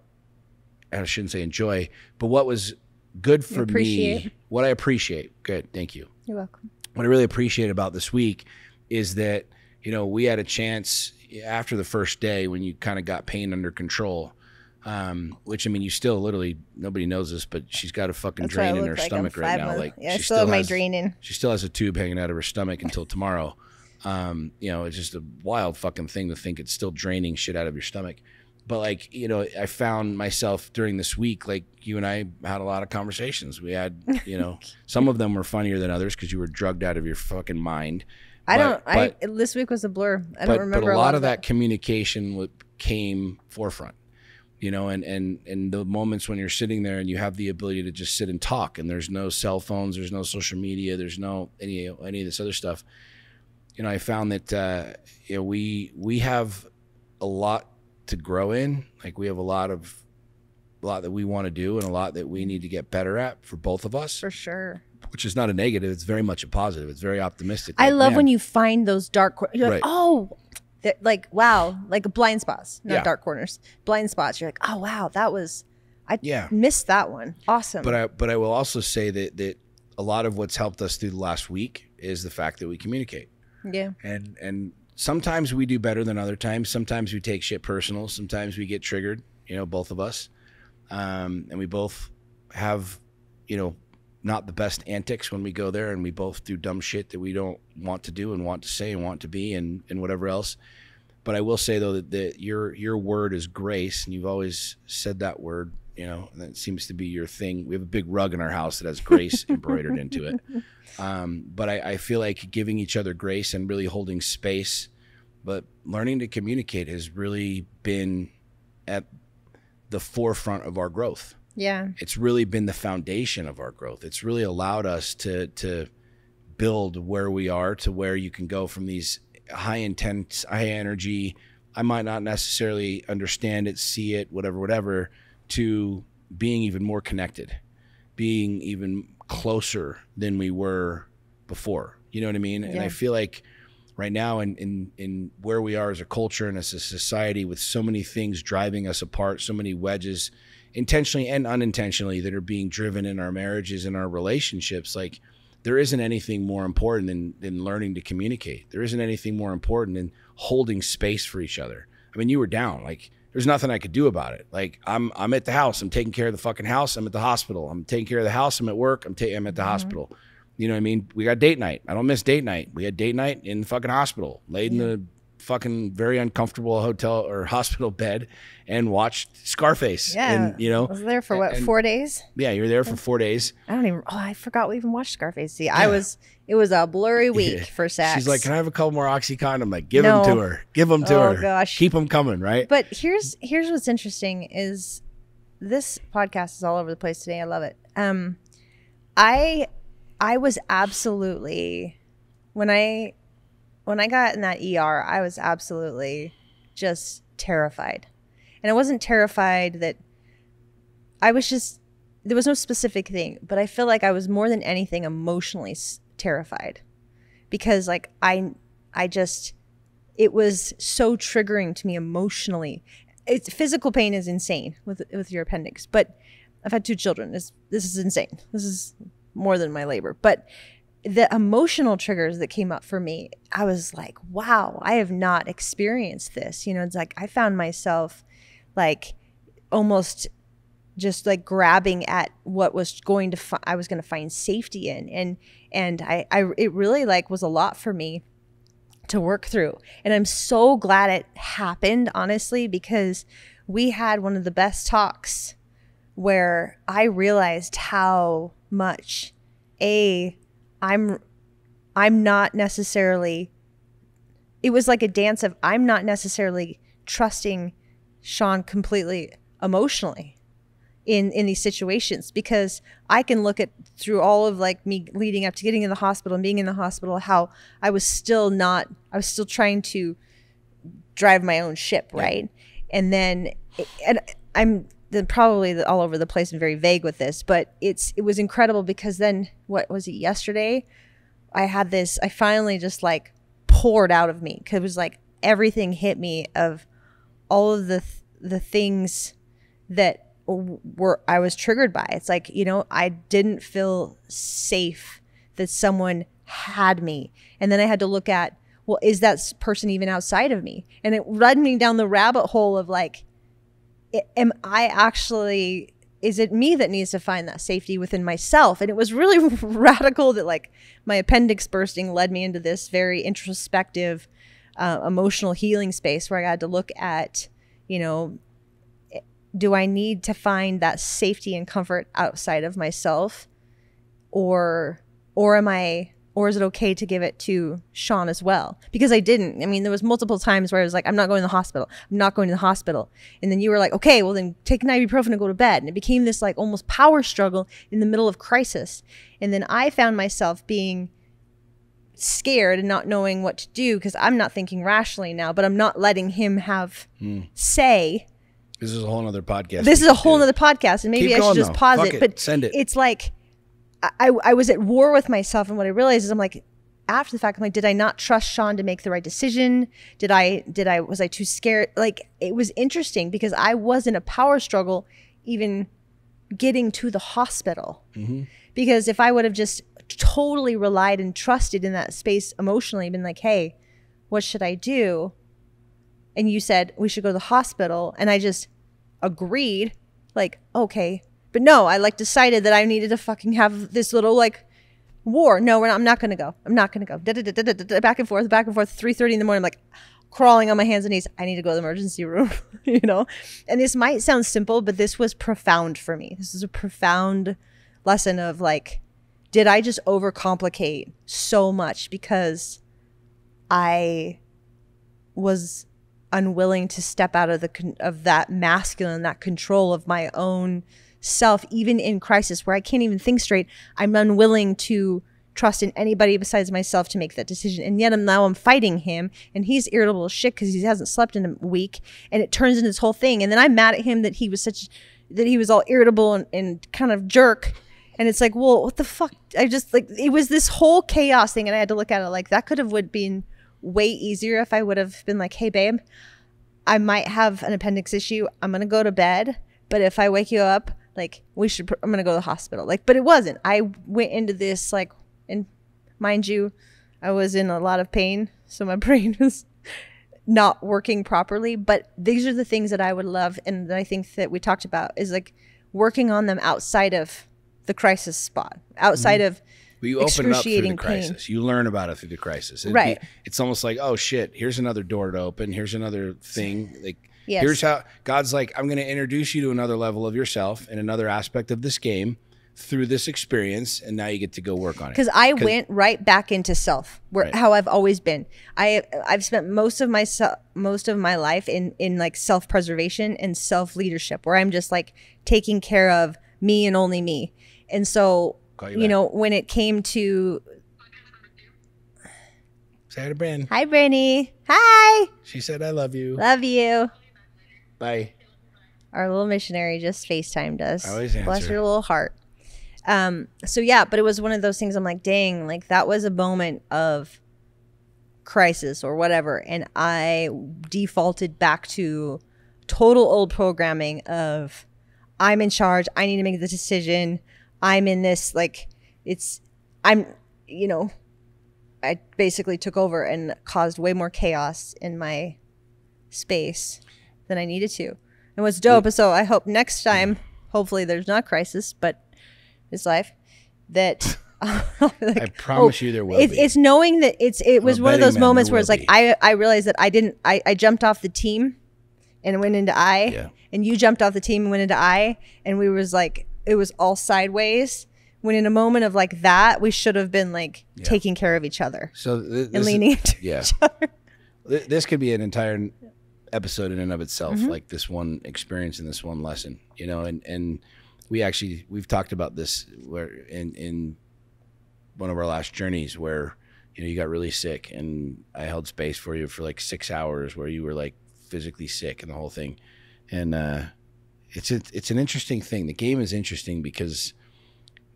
I shouldn't say enjoy, but what was good for me, what I appreciate. Good. Thank you. You're welcome. What I really appreciate about this week is that, you know, we had a chance after the first day when you kind of got pain under control, which, I mean, you still literally, nobody knows this, but she's got a fucking drain in her stomach right now. Like, yeah, I still have my drain in. She still has a tube hanging out of her stomach until tomorrow. You know, it's just a wild fucking thing to think it's still draining shit out of your stomach. But like, you know, I found myself during this week, like you and I had a lot of conversations. We had, you know, some of them were funnier than others because you were drugged out of your fucking mind. This week was a blur. I don't remember. But a lot of that communication came forefront, you know, and the moments when you're sitting there and you have the ability to just sit and talk and there's no cell phones, there's no social media, there's no any of this other stuff. You know, I found that, you know, we have a lot to grow in. Like we have a lot that we want to do and a lot that we need to get better at for both of us. For sure. Which is not a negative. It's very much a positive. It's very optimistic. I love when you find those dark corners. You're like, right. oh, like, wow, like blind spots, not dark corners, blind spots. You're like, oh, wow, I missed that one. Awesome. But I will also say that a lot of what's helped us through the last week is the fact that we communicate. Yeah. And sometimes we do better than other times. Sometimes we take shit personal. Sometimes we get triggered, you know, both of us. And we both have, you know, not the best antics when we go there, and we both do dumb shit that we don't want to do and want to say and want to be and whatever else. But I will say though that your word is grace, and you've always said that word, you know, and that seems to be your thing. We have a big rug in our house that has grace embroidered into it. But I feel like giving each other grace and really holding space, but learning to communicate has really been at the forefront of our growth. Yeah. It's really been the foundation of our growth. It's really allowed us to build where we are to where you can go from these high intense, high energy, I might not necessarily understand it, see it, whatever, to being even more connected, being even closer than we were before. You know what I mean? Yeah. And I feel like right now in where we are as a culture and as a society with so many things driving us apart, so many wedges, intentionally and unintentionally, that are being driven in our marriages and our relationships, like there isn't anything more important than learning to communicate. There isn't anything more important than holding space for each other. I mean, you were down. Like there's nothing I could do about it. Like I'm at the house, I'm taking care of the fucking house. I'm at the hospital. I'm taking care of the house. I'm at work. I'm at the hospital. You know what I mean? We got date night. I don't miss date night. We had date night in the fucking hospital, laid in the fucking very uncomfortable hotel or hospital bed and watched Scarface. Yeah. And, you know, I was there for what, 4 days? Yeah, you were there for 4 days. I forgot we even watched Scarface. See, it was a blurry week for sex. She's like, can I have a couple more OxyContin? I'm like, give them to her. Give them to her. Oh, gosh. Keep them coming, right? But here's what's interesting is this podcast is all over the place today. I love it. I was absolutely, when I got in that ER, I was absolutely just terrified. And I wasn't terrified that I was just, there was no specific thing, but I feel like I was more than anything emotionally terrified because like it was so triggering to me emotionally. Physical pain is insane with your appendix, but I've had 2 children. This is insane. This is more than my labor, but the emotional triggers that came up for me, I was like, wow, I have not experienced this. You know, it's like I found myself like almost just like grabbing at what was going to I was going to find safety in, and I it really like was a lot for me to work through, and I'm so glad it happened, honestly, because we had one of the best talks where I realized how much I'm not necessarily, it was like a dance of I'm not necessarily trusting Sean completely emotionally in these situations, because I can look at through all of like me leading up to getting in the hospital and being in the hospital, how I was still trying to drive my own ship. Right. And then, I'm probably all over the place and very vague with this, but it was incredible because then what was it yesterday? I finally just like poured out of me, because it was like everything hit me of all of the things that I was triggered by. It's like, you know, I didn't feel safe that someone had me. And then I had to look at, well, is that person even outside of me? And it led me down the rabbit hole of like, is it me that needs to find that safety within myself? And it was really radical that like my appendix bursting led me into this very introspective, emotional healing space where I had to look at, you know, do I need to find that safety and comfort outside of myself, or is it okay to give it to Sean as well? Because I didn't. I mean, there was multiple times where I was like, I'm not going to the hospital. I'm not going to the hospital. And then you were like, okay, well then take an ibuprofen and go to bed. And it became this like almost power struggle in the middle of crisis. And then I found myself being scared and not knowing what to do, because I'm not thinking rationally now, but I'm not letting him have say. This is a whole nother podcast. This is a whole nother podcast, and maybe I should just pause it. But send it. It's like I was at war with myself, and what I realized is I'm like, after the fact, I'm like, did I not trust Sean to make the right decision? Was I too scared? Like, it was interesting because I was in a power struggle even getting to the hospital. Mm-hmm. Because if I would have just totally relied and trusted in that space emotionally, been like, hey, what should I do? And you said we should go to the hospital, and I just agreed, like, okay. But no, I like decided that I needed to fucking have this little like war. No, I'm not going to go. I'm not going to go. Back and forth, 3:30 in the morning. I'm like crawling on my hands and knees. I need to go to the emergency room, you know? And this might sound simple, but this was profound for me. This is a profound lesson of like, did I just overcomplicate so much because I was unwilling to step out of that masculine, that control of my own self, even in crisis where I can't even think straight? I'm unwilling to trust in anybody besides myself to make that decision. And yet I'm fighting him, and he's irritable as shit because he hasn't slept in a week, and it turns into this whole thing. And then I'm mad at him that he was all irritable and kind of jerk. And it's like, well, what the fuck? I just like, it was this whole chaos thing. And I had to look at it like that could have been way easier if I would have been like, hey babe, I might have an appendix issue. I'm going to go to bed. But if I wake you up, like I'm going to go to the hospital. Like, but it wasn't. I went into this like, and mind you, I was in a lot of pain. So my brain was not working properly. But these are the things that I would love, and that I think that we talked about, is like working on them outside of the crisis spot, outside of Well, you open it up through the excruciating pain. crisis. You learn about it through the crisis. Right. It's almost like, oh shit, here's another door to open. Here's another thing. Like, Yes. here's how God's like, I'm going to introduce you to another level of yourself and another aspect of this game through this experience. And now you get to go work on it. Because I went right back into self, where how I've always been. I've spent most of my life in like self-preservation and self-leadership, where I'm just like taking care of me and only me. And so, you know, when it came to... Say hi to Bryn. Hi, Brittany. Hi. She said, I love you. Love you. Bye. Our little missionary just FaceTimed us. I always answer. Bless your little heart. So yeah, but it was one of those things I'm like, dang, like that was a moment of crisis or whatever. And I defaulted back to total old programming of I'm in charge. I need to make the decision. I'm in this, like, I basically took over and caused way more chaos in my space than I needed to. And what's dope, so I hope next time, hopefully there's not crisis, but it's life, that like, I promise you there will be. It's knowing that it was one of those moments where it's like I realized that I jumped off the team and went into I, and you jumped off the team and went into I, and we was like, it was all sideways. When in a moment of like that, we should have been like taking care of each other, so and leaning into each other. This could be an entire episode in and of itself, like this one experience and this one lesson, you know, and we've talked about this where in one of our last journeys where, you know, you got really sick and I held space for you for like 6 hours where you were like physically sick and the whole thing. And it's an interesting thing. The game is interesting because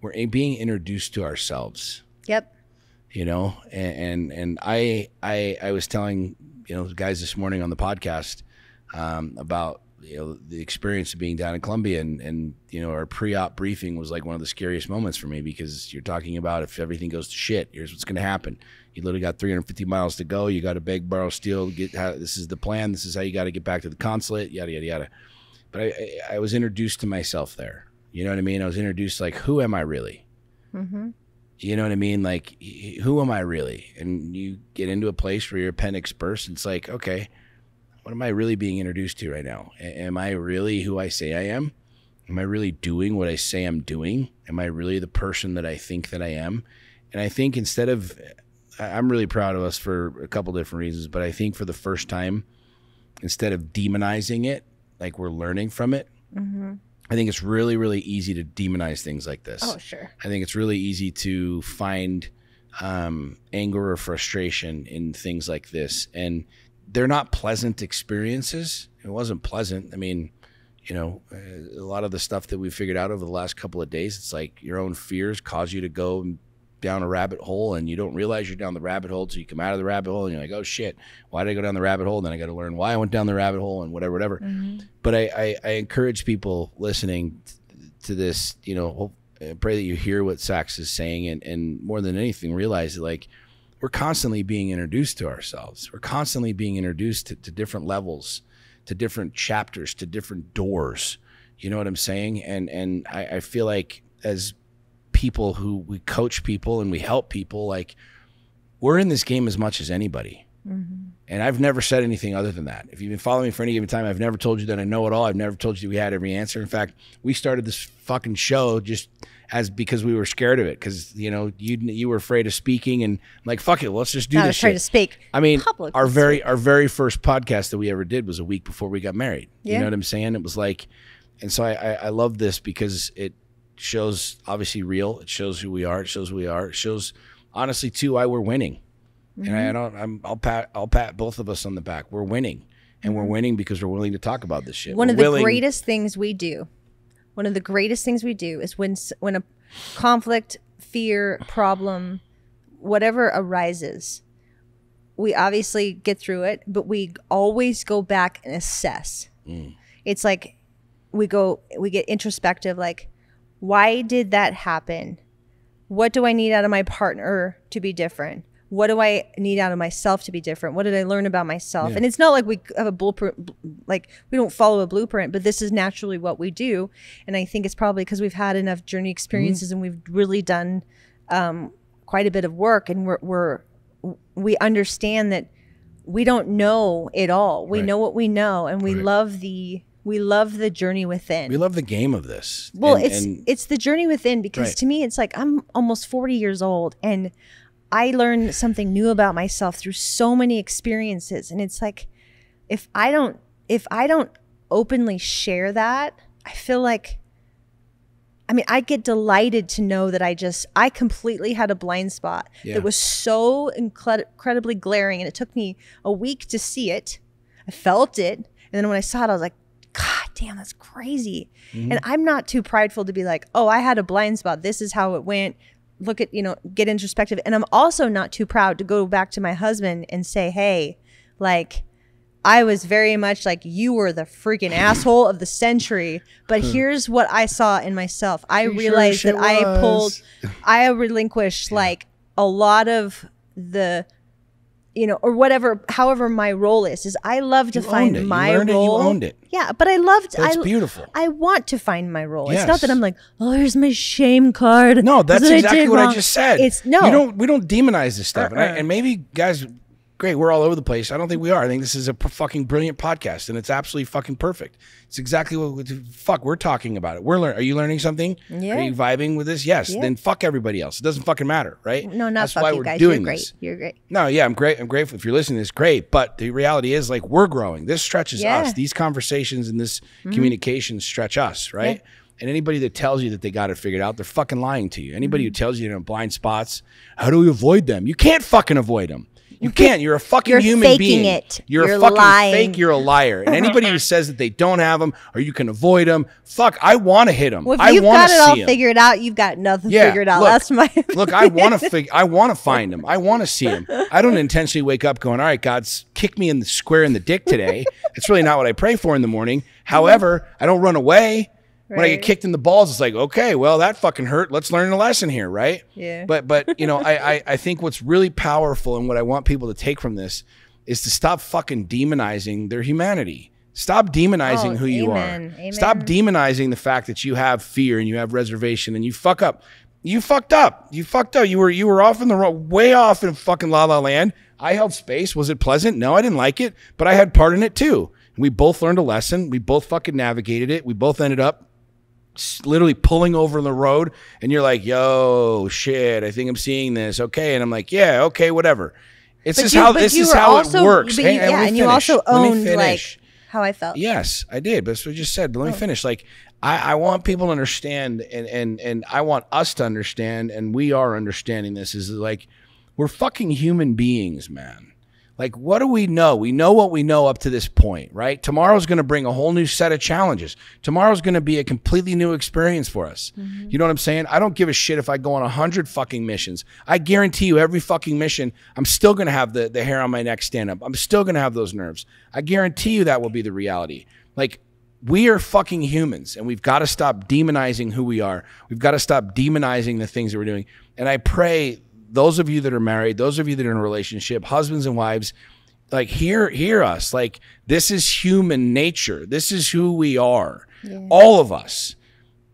we're being introduced to ourselves. Yep. You know, and I was telling, you know, guys this morning on the podcast about, you know, the experience of being down in Colombia, and you know, our pre-op briefing was like one of the scariest moments for me, because you're talking about if everything goes to shit, here's what's going to happen. You literally got 350 miles to go. You got to beg, borrow, steal. This is the plan. This is how you got to get back to the consulate. Yada yada yada. But I was introduced to myself there. You know what I mean? I was introduced like, who am I really? Mm-hmm. You know what I mean? Like, who am I really? And you get into a place where your appendix bursts. And it's like, okay, what am I really being introduced to right now? Am I really who I say I am? Am I really doing what I say I'm doing? Am I really the person that I think that I am? And I think I'm really proud of us for a couple different reasons, but I think for the first time, instead of demonizing it, like we're learning from it, I think it's really, really easy to demonize things like this. Oh, sure. I think it's really easy to find anger or frustration in things like this. And they're not pleasant experiences. It wasn't pleasant. I mean, you know, a lot of the stuff that we figured out over the last couple of days, it's like your own fears cause you to go down a rabbit hole, and you don't realize you're down the rabbit hole. So you come out of the rabbit hole and you're like, oh shit, why did I go down the rabbit hole? And then I got to learn why I went down the rabbit hole and whatever. But I encourage people listening to this, you know, I pray that you hear what Sax is saying, and more than anything, realize that like we're constantly being introduced to ourselves. We're constantly being introduced to different levels, to different chapters, to different doors. You know what I'm saying? And I feel like as people who we coach people and we help people, like we're in this game as much as anybody. And I've never said anything other than that. If you've been following me for any given time, I've never told you that I know it all. I've never told you we had every answer. In fact, we started this fucking show just because we were scared of it, because you know you were afraid of speaking, and I'm like, fuck it, let's just do this shit. I was afraid to speak. I mean, our very first podcast that we ever did was a week before we got married. You know what I'm saying? It was like, and so I love this because it shows obviously real. It shows who we are. It shows who we are. It shows honestly too why we're winning. And I'll pat both of us on the back. We're winning, and we're winning because we're willing to talk about this shit. One of the greatest things we do is when a conflict, fear, problem, whatever arises, we obviously get through it, but we always go back and assess. It's like we get introspective, like, why did that happen? What do I need out of my partner to be different? what do I need out of myself to be different? What did I learn about myself? And it's not like we have a blueprint, like we don't follow a blueprint, but this is naturally what we do. And I think it's probably because we've had enough journey experiences and we've really done quite a bit of work, and we understand that we don't know it all. We know what we know, and we love the journey within. We love the game of this. Well, it's the journey within, because to me, it's like I'm almost 40 years old and I learned something new about myself through so many experiences. And it's like, if I don't openly share that, I feel like, I mean, I get delighted to know that I completely had a blind spot that was so incredibly glaring. And it took me a week to see it. I felt it. And then when I saw it, I was like, God damn, that's crazy. And I'm not too prideful to be like, oh, I had a blind spot. This is how it went. Look at, get introspective. And I'm also not too proud to go back to my husband and say, hey, like, I was very much like, you were the freaking asshole of the century, but here's what I saw in myself. I realized that I relinquished like a lot of the, or whatever, however my role is I love to find my role. You owned it. Yeah, but I loved. That's beautiful. I want to find my role. Yes. It's not that I'm like, oh, here's my shame card. No, that's exactly what I just said. It's no. We don't demonize this stuff, and maybe guys, great, we're all over the place. I don't think we are. I think this is a fucking brilliant podcast, and it's absolutely fucking perfect. It's exactly what we're talking about it. Are you learning something? Yeah. Are you vibing with this? Yes. Yeah. Then fuck everybody else. It doesn't fucking matter, right? No, not That's fuck why you we're guys. doing You're great. this. You're great. No, yeah, I'm great. I'm grateful if you're listening to this. Great, but the reality is, like, we're growing. This stretches us. These conversations and this communication stretch us, right? Yeah. And anybody that tells you that they got it figured out, they're fucking lying to you. Anybody who tells you they're in blind spots, how do we avoid them? You can't fucking avoid them. You can't. You're a fucking human being. You're a fucking lying. fake. You're a liar. And anybody who says that they don't have them or you can avoid them, fuck, I want to hit them. Well, if you've got it all figured out, you've got nothing figured out. That's my look, I want to find them. I want to see them. I don't intentionally wake up going, all right, God's kick me in the square in the dick today. It's really not what I pray for in the morning. However, I don't run away. When I get kicked in the balls, it's like, okay, well, that fucking hurt. Let's learn a lesson here, right? Yeah. But I think what's really powerful and what I want people to take from this is to stop fucking demonizing their humanity. Stop demonizing who you are. Amen. Stop demonizing the fact that you have fear and you have reservation and you fuck up. You fucked up. You fucked up. You were off in the wrong, way off in fucking La La Land. I held space. Was it pleasant? No, I didn't like it, but I had part in it too. We both learned a lesson. We both fucking navigated it. We both ended up literally pulling over the road, and you're like, yo, shit, I think I'm seeing this. Okay. And I'm like, yeah, okay, whatever. This is how it works. And you also owned like how I felt. Yes, I did. But that's what I just said. Let me finish. Like, I want people to understand, and I want us to understand, and we are understanding this, is like, we're fucking human beings, man. Like, what do we know? We know what we know up to this point, right? Tomorrow's going to bring a whole new set of challenges. Tomorrow's going to be a completely new experience for us. You know what I'm saying? I don't give a shit if I go on 100 fucking missions. I guarantee you every fucking mission, I'm still going to have the hair on my neck stand up. I'm still going to have those nerves. I guarantee you that will be the reality. Like, we are fucking humans, and we've got to stop demonizing who we are. We've got to stop demonizing the things that we're doing. And I pray those of you that are married, those of you that are in a relationship, husbands and wives, like, hear us. Like, this is human nature. This is who we are. Yeah. All of us.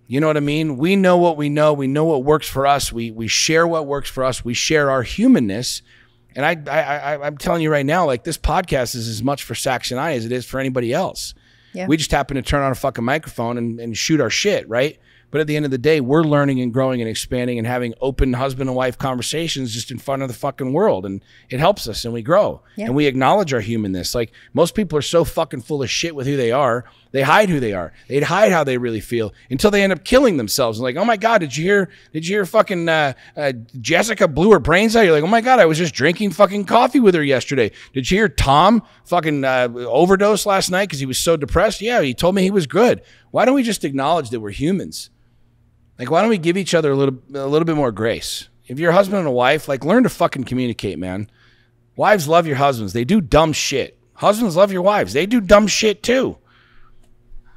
You know what I mean? We know what we know. We know what works for us. We share what works for us. We share our humanness. And I'm telling you right now, like, this podcast is as much for Sax and I as it is for anybody else. Yeah. We just happen to turn on a fucking microphone and shoot our shit, right? But at the end of the day, we're learning and growing and expanding and having open husband and wife conversations just in front of the fucking world. And it helps us, and we grow. Yeah. And we acknowledge our humanness. Like, most people are so fucking full of shit with who they are. They hide who they are. They hide how they really feel until they end up killing themselves. And like, oh my God, did you hear fucking Jessica blew her brains out? You're like, oh my God, I was just drinking fucking coffee with her yesterday. Did you hear Tom fucking overdose last night because he was so depressed? Yeah, he told me he was good. Why don't we just acknowledge that we're humans? Like, why don't we give each other a little bit more grace? If you're a husband and a wife, like, learn to fucking communicate, man. Wives love your husbands. They do dumb shit. Husbands love your wives. They do dumb shit too.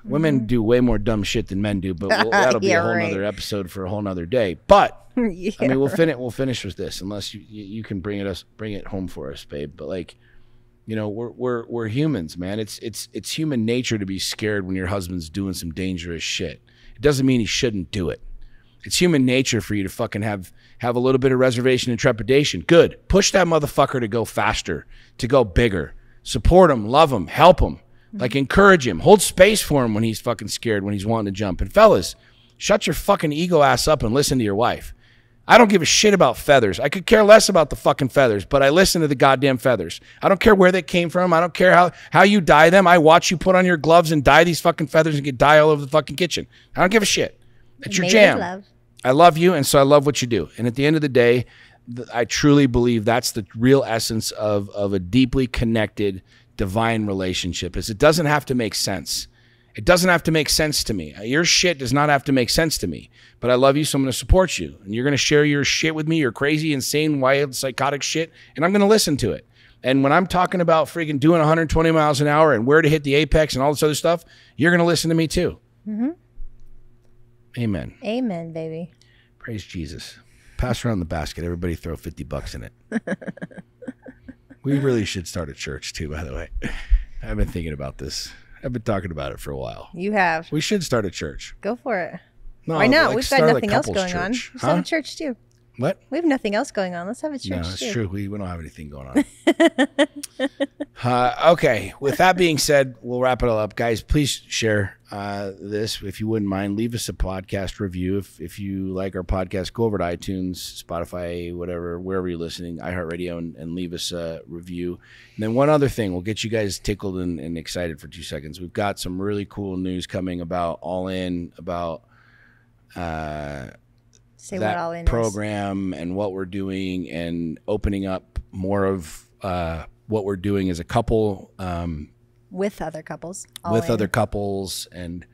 Women do way more dumb shit than men do, but that'll be a whole nother episode for a whole nother day. But Yeah, I mean, we'll finish with this, unless you can bring it home for us, babe. But like, you know, we're humans, man. It's human nature to be scared when your husband's doing some dangerous shit. It doesn't mean he shouldn't do it. It's human nature for you to fucking have a little bit of reservation and trepidation. Good. Push that motherfucker to go faster, to go bigger. Support him, love him, help him. Like, encourage him. Hold space for him when he's fucking scared, when he's wanting to jump. And fellas, shut your fucking ego ass up and listen to your wife. I don't give a shit about feathers. I could care less about the fucking feathers, but I listen to the goddamn feathers. I don't care where they came from. I don't care how you dye them. I watch you put on your gloves and dye these fucking feathers and get dye all over the fucking kitchen. I don't give a shit. It's your jam. Love. I love you, and so I love what you do. And at the end of the day, I truly believe that's the real essence of a deeply connected, divine relationship. Is it doesn't have to make sense. It doesn't have to make sense to me. Your shit does not have to make sense to me. But I love you, so I'm going to support you. And you're going to share your shit with me, your crazy, insane, wild, psychotic shit, and I'm going to listen to it. And when I'm talking about freaking doing 120 miles an hour and where to hit the apex and all this other stuff, you're going to listen to me too. Mm-hmm. Amen. Amen, baby. Praise Jesus. Pass around the basket. Everybody throw $50 in it. We really should start a church too, by the way. I've been thinking about this. I've been talking about it for a while. You have. We should start a church. Go for it. No, why not? Like We've got nothing else going on. Let's have a church too. What? We have nothing else going on. Let's have a church too. No, that's true. We don't have anything going on. Okay. With that being said, we'll wrap it all up. Guys, please share this if you wouldn't mind. Leave us a podcast review. If you like our podcast, go over to iTunes, Spotify, whatever, wherever you're listening, iHeartRadio, and leave us a review. And then one other thing, we'll get you guys tickled and excited for 2 seconds. We've got some really cool news coming about All In, about Say that what All In program and what we're doing, and opening up more of what we're doing as a couple, with other couples, other couples, and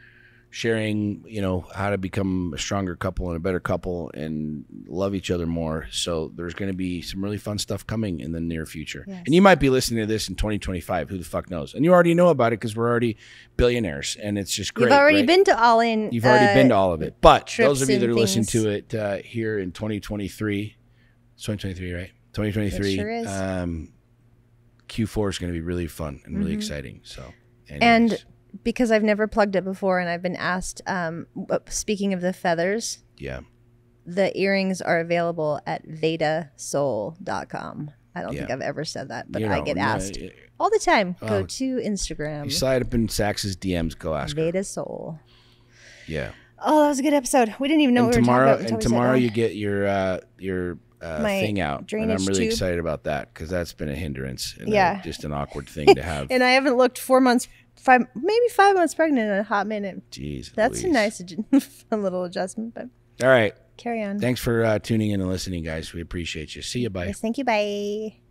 sharing, you know, how to become a stronger couple and a better couple and love each other more. So there's going to be some really fun stuff coming in the near future. Yes. And you might be listening to this in 2025. Who the fuck knows? And you already know about it because we're already billionaires, and it's just great. You've already been to All In. You've already been to all of it. But those of you that are things. listening to it here in 2023, it's 2023, right? 2023. It sure is. Q4 is going to be really fun and really exciting. So, anyways. And because I've never plugged it before, and I've been asked, speaking of the feathers, yeah, the earrings are available at vedasoul.com. I don't think I've ever said that, but I get asked all the time. Go to Instagram. You slide up in Sax's DMs, go ask Veda her. Soul. Yeah. Oh, that was a good episode. We didn't even know what we were talking about. And tomorrow you get your thing out, and I'm really tube. Excited about that because that's been a hindrance and just an awkward thing to have. And I haven't looked 4 months, maybe 5 months pregnant in a hot minute. Jeez, that's a nice fun little adjustment. But all right, carry on. Thanks for tuning in and listening, guys. We appreciate you. See you. Bye. Yes, thank you. Bye.